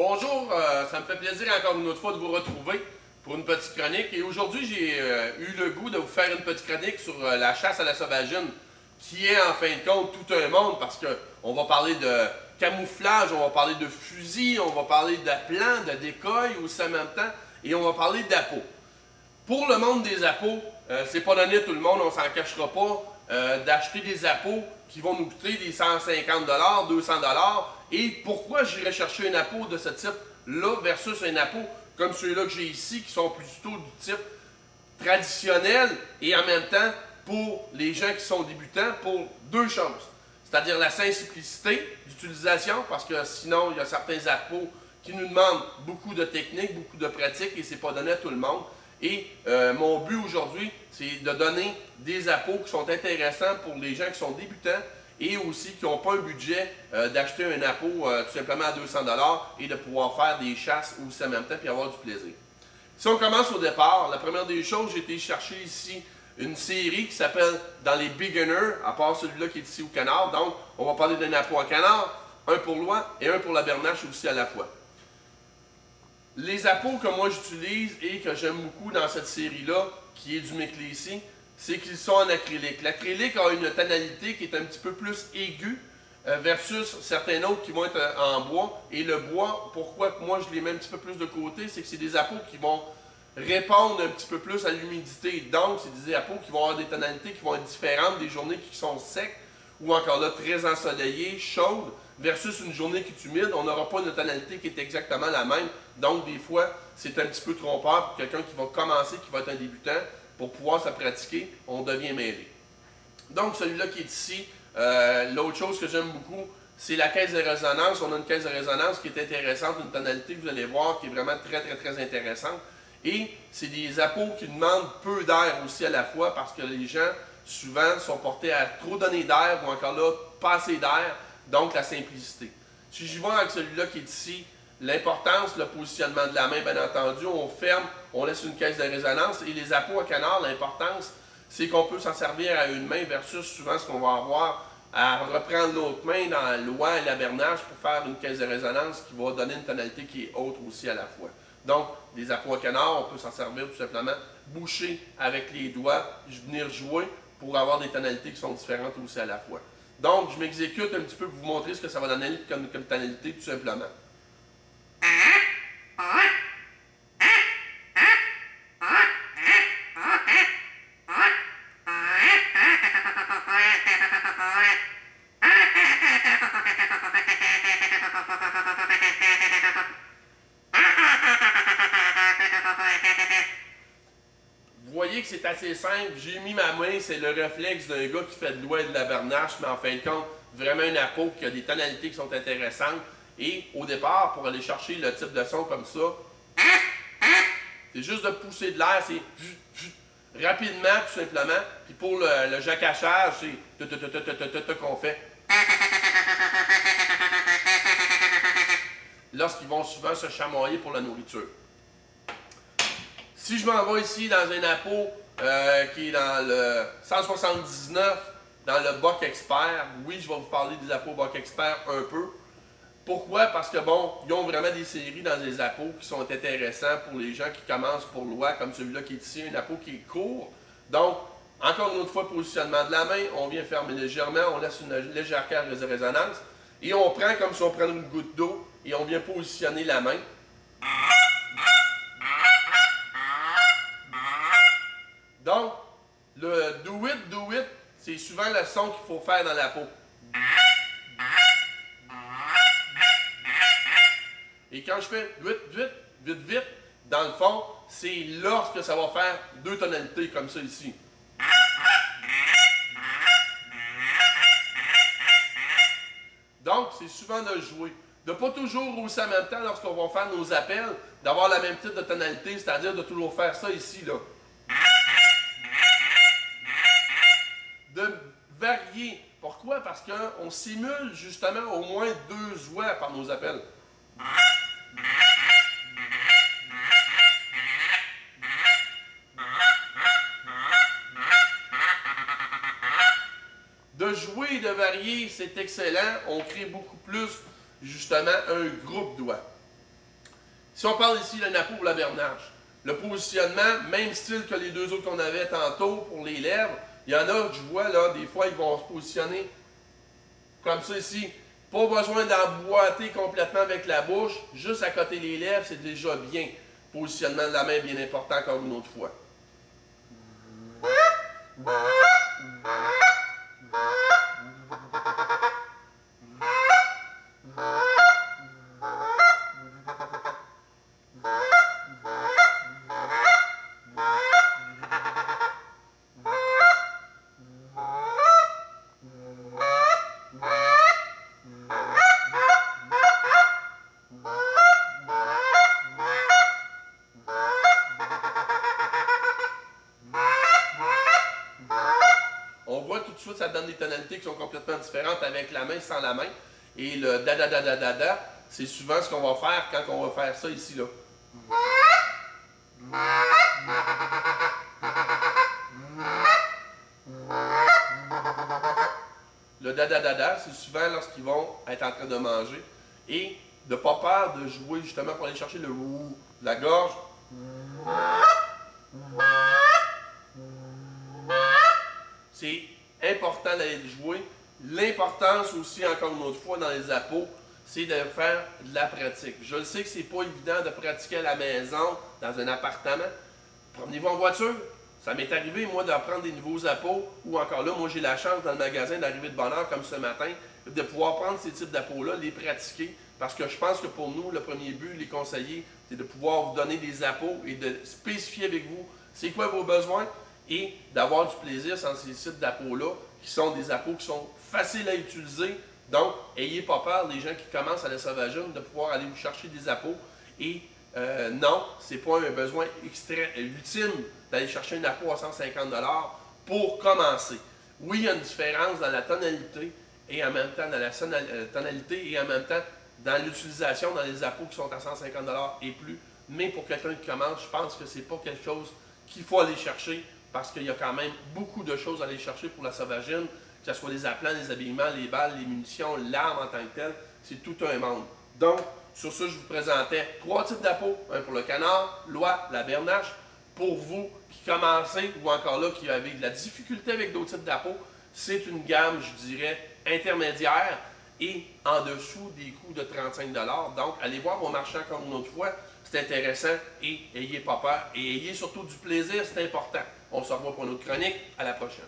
Bonjour, ça me fait plaisir encore une autre fois de vous retrouver pour une petite chronique. Et aujourd'hui, j'ai eu le goût de vous faire une petite chronique sur la chasse à la sauvagine, qui est en fin de compte tout un monde parce qu'on va parler de camouflage, on va parler de fusil, on va parler d'appelants, de décoils aussi en même temps, et on va parler d'appâts. Pour le monde des appâts, c'est pas donné à tout le monde, on s'en cachera pas, d'acheter des appâts qui vont nous coûter des 150 $, 200 $. Et pourquoi j'irais chercher un appât de ce type-là versus un appât comme ceux-là que j'ai ici, qui sont plutôt du type traditionnel et en même temps pour les gens qui sont débutants, pour deux choses. C'est-à-dire la simplicité d'utilisation, parce que sinon, il y a certains appâts qui nous demandent beaucoup de technique, beaucoup de pratique, et c'est pas donné à tout le monde. Et mon but aujourd'hui, c'est de donner des appâts qui sont intéressants pour les gens qui sont débutants et aussi qui n'ont pas un budget d'acheter un appât tout simplement à 200 $ et de pouvoir faire des chasses aussi en même temps et avoir du plaisir. Si on commence au départ, la première des choses, j'ai été chercher ici une série qui s'appelle Dans les Beginners, à part celui-là qui est ici au canard. Donc, on va parler d'un appât à canard, un pour l'oie et un pour la bernache aussi à la fois. Les appâts que moi j'utilise et que j'aime beaucoup dans cette série-là, qui est du Miclécy, c'est qu'ils sont en acrylique. L'acrylique a une tonalité qui est un petit peu plus aiguë versus certains autres qui vont être en bois. Et le bois, pourquoi moi je les mets un petit peu plus de côté, c'est que c'est des appâts qui vont répondre un petit peu plus à l'humidité. Donc, c'est des appâts qui vont avoir des tonalités qui vont être différentes des journées qui sont secs ou encore là très ensoleillées, chaudes, versus une journée qui est humide. On n'aura pas une tonalité qui est exactement la même. Donc, des fois, c'est un petit peu trompeur pour quelqu'un qui va commencer, qui va être un débutant. Pour pouvoir se pratiquer, on devient mêlé. Donc, celui-là qui est ici, l'autre chose que j'aime beaucoup, c'est la caisse de résonance. On a une caisse de résonance qui est intéressante, une tonalité que vous allez voir qui est vraiment très intéressante. Et c'est des appâts qui demandent peu d'air aussi à la fois parce que les gens, souvent, sont portés à trop donner d'air ou encore là, pas assez d'air, donc la simplicité. Si j'y vais avec celui-là qui est ici, l'importance, le positionnement de la main, bien entendu, on ferme, on laisse une caisse de résonance. Et les appâts à canard, l'importance, c'est qu'on peut s'en servir à une main versus souvent ce qu'on va avoir à reprendre l'autre main dans l'oie et la bernache pour faire une caisse de résonance qui va donner une tonalité qui est haute aussi à la fois. Donc, les appâts à canard, on peut s'en servir tout simplement, boucher avec les doigts, venir jouer pour avoir des tonalités qui sont différentes aussi à la fois. Donc, je m'exécute un petit peu pour vous montrer ce que ça va donner comme tonalité tout simplement. Vous voyez que c'est assez simple, j'ai mis ma main, c'est le réflexe d'un gars qui fait de l'oie et de la bernache, mais en fin de compte, vraiment un appât qui a des tonalités qui sont intéressantes. Et au départ, pour aller chercher le type de son comme ça, c'est juste de pousser de l'air, c'est rapidement tout simplement. Puis pour le jacachage, c'est qu'on fait lorsqu'ils vont souvent se chamoyer pour la nourriture. Si je m'en vais ici dans un appât qui est dans le 179, dans le Buck Expert, oui, je vais vous parler des appâts Buck Expert un peu. Pourquoi? Parce que bon, ils ont vraiment des séries dans les appâts qui sont intéressants pour les gens qui commencent pour l'oie, comme celui-là qui est ici, un appât qui est court. Donc, encore une autre fois, positionnement de la main, on vient fermer légèrement, on laisse une légère caisse de résonance, et on prend comme si on prenait une goutte d'eau, et on vient positionner la main. Donc, le do it, c'est souvent le son qu'il faut faire dans l'appât. Et quand je fais vite, dans le fond, c'est lorsque ça va faire deux tonalités comme ça ici. Donc, c'est souvent de jouer. De pas toujours aussi en même temps, lorsqu'on va faire nos appels, d'avoir la même type de tonalité, c'est-à-dire de toujours faire ça ici, là. De varier. Pourquoi? Parce qu'on simule justement au moins deux oies par nos appels. De jouer et de varier, c'est excellent. On crée beaucoup plus, justement, un groupe d'oies. Si on parle ici de la peau ou la bernache, le positionnement, même style que les deux autres qu'on avait tantôt pour les lèvres, il y en a que je vois là, des fois ils vont se positionner comme ça ici. Pas besoin d'emboîter complètement avec la bouche, juste à côté des lèvres, c'est déjà bien. Positionnement de la main bien important encore une autre fois. On voit tout de suite, ça donne des tonalités qui sont complètement différentes avec la main, sans la main. Et le da-da-da-da-da-da, c'est souvent ce qu'on va faire quand on va faire ça ici, là. Le da-da-da-da, c'est souvent lorsqu'ils vont être en train de manger. Et de ne pas peur de jouer justement pour aller chercher le roux de la gorge. C'est important d'aller jouer. L'importance aussi, encore une autre fois, dans les appos, c'est de faire de la pratique. Je le sais que c'est pas évident de pratiquer à la maison, dans un appartement. Promenez-vous en voiture. Ça m'est arrivé, moi, d'apprendre des nouveaux appos, ou encore là, moi, j'ai la chance dans le magasin d'arriver de bonne heure, comme ce matin, de pouvoir prendre ces types d'appos-là, les pratiquer. Parce que je pense que pour nous, le premier but, les conseillers, c'est de pouvoir vous donner des appos et de spécifier avec vous c'est quoi vos besoins et d'avoir du plaisir sans ces types d'appos-là, qui sont des appos qui sont faciles à utiliser. Donc, ayez pas peur, les gens qui commencent à la sauvagine, de pouvoir aller vous chercher des appos. Et non, ce n'est pas un besoin ultime d'aller chercher un appôt à 150 $ pour commencer. Oui, il y a une différence dans la tonalité et en même temps dans la tonalité et en même temps dans l'utilisation dans les appos qui sont à 150 $ et plus. Mais pour quelqu'un qui commence, je pense que ce n'est pas quelque chose qu'il faut aller chercher parce qu'il y a quand même beaucoup de choses à aller chercher pour la sauvagine, que ce soit les appelants, les habillements, les balles, les munitions, l'arme en tant que telle, c'est tout un monde. Donc, sur ça, je vous présentais 3 types d'appos, un pour le canard, l'oie, la bernache. Pour vous qui commencez ou encore là qui avez de la difficulté avec d'autres types d'appos, c'est une gamme, je dirais, intermédiaire et en dessous des coûts de 35 $. Donc, allez voir vos marchands comme une autre fois, c'est intéressant et ayez pas peur et ayez surtout du plaisir, c'est important. On se revoit pour une autre chronique, à la prochaine.